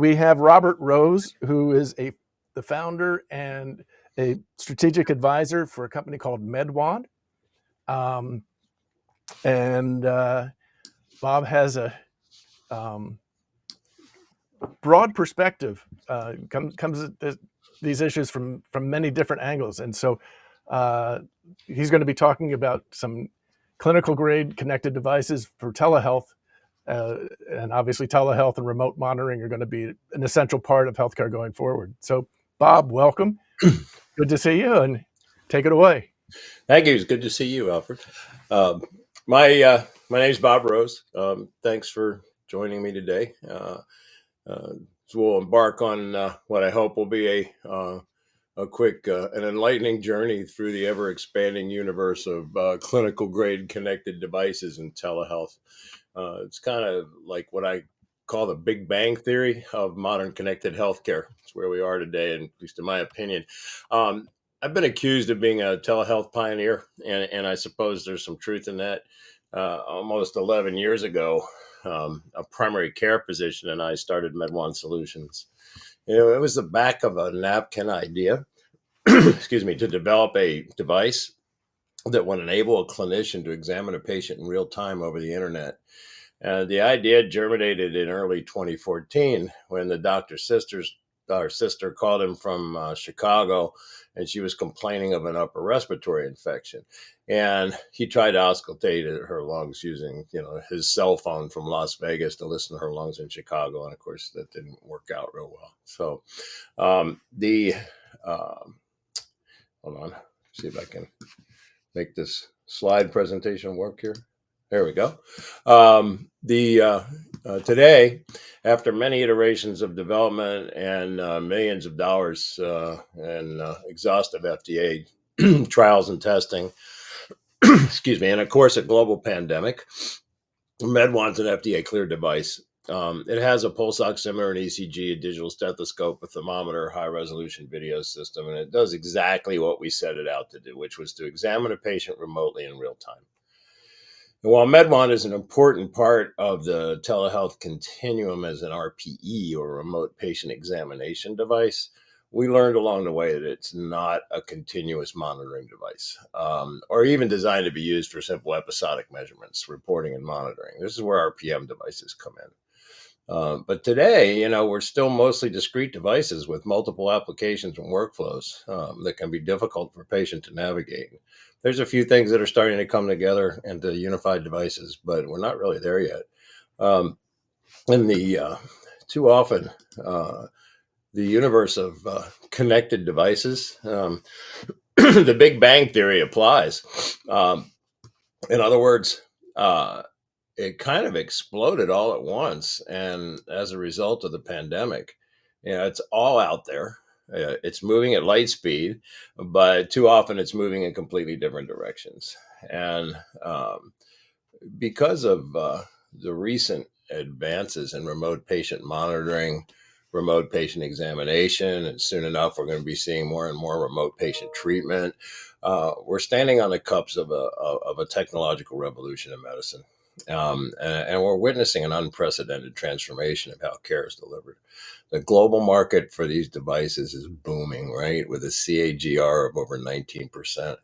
we have Robert Rose, who is the founder and a strategic advisor for a company called MedWand. And Bob has a broad perspective, comes at these issues from many different angles. And so he's going to be talking about some clinical grade connected devices for telehealth. And obviously telehealth and remote monitoring are going to be an essential part of healthcare going forward. So Bob, welcome. Good to see you, and take it away. Thank you. It's good to see you, Alfred. My name is Bob Rose. Thanks for joining me today. So we'll embark on what I hope will be a quick and enlightening journey through the ever-expanding universe of clinical grade connected devices and telehealth. It's kind of like what I call the Big Bang theory of modern connected healthcare. It's where we are today, and at least in my opinion. I've been accused of being a telehealth pioneer, and I suppose there's some truth in that. Almost 11 years ago, a primary care physician and I started MedWand Solutions. It was the back of a napkin idea, excuse me, to develop a device that would enable a clinician to examine a patient in real time over the internet. The idea germinated in early 2014 when our sister called him from Chicago, and she was complaining of an upper respiratory infection. And he tried to auscultate her lungs using, his cell phone from Las Vegas to listen to her lungs in Chicago. And of course, that didn't work out real well. So hold on, see if I can make this slide presentation work here. There we go. Today, after many iterations of development and millions of dollars and exhaustive FDA trials and testing, excuse me, and of course a global pandemic, MedWand's an FDA cleared device. It has a pulse oximeter, an ECG, a digital stethoscope, a thermometer, high resolution video system, and it does exactly what we set it out to do, which was to examine a patient remotely in real time. And while MedWand is an important part of the telehealth continuum as an RPE, or remote patient examination device, we learned along the way that it's not a continuous monitoring device, or even designed to be used for simple episodic measurements, reporting and monitoring. This is where RPM devices come in. But today, we're still mostly discrete devices with multiple applications and workflows that can be difficult for a patient to navigate. There's a few things that are starting to come together into unified devices, but we're not really there yet. Too often, the universe of connected devices, the Big Bang theory applies. In other words, it kind of exploded all at once. And as a result of the pandemic, it's all out there. It's moving at light speed, but too often it's moving in completely different directions. And because of the recent advances in remote patient monitoring, remote patient examination, and soon enough we're going to be seeing more and more remote patient treatment, we're standing on the cusp of a technological revolution in medicine. And we're witnessing an unprecedented transformation of how care is delivered. The global market for these devices is booming, right? With a CAGR of over 19%.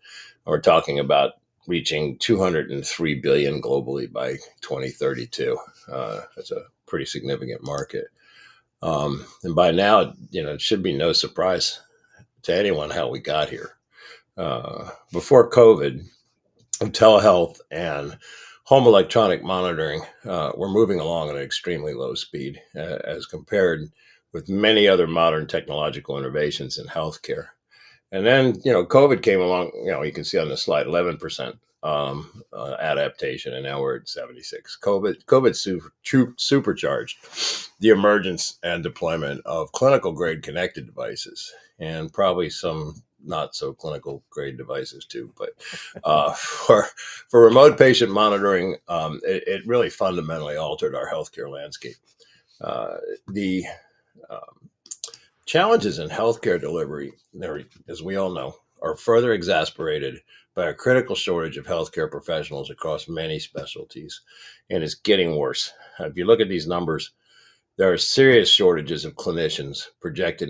We're talking about reaching 203 billion globally by 2032. That's a pretty significant market. And by now, it should be no surprise to anyone how we got here. Before COVID, telehealth and home electronic monitoring were moving along at an extremely low speed as compared with many other modern technological innovations in healthcare. And then, COVID came along, you can see on the slide, 11% adaptation, and now we're at 76. COVID supercharged the emergence and deployment of clinical grade connected devices, and probably some not so clinical grade devices too. But for remote patient monitoring, it really fundamentally altered our healthcare landscape. The challenges in healthcare delivery, as we all know, are further exacerbated by a critical shortage of healthcare professionals across many specialties, and it's getting worse. If you look at these numbers, There are serious shortages of clinicians projected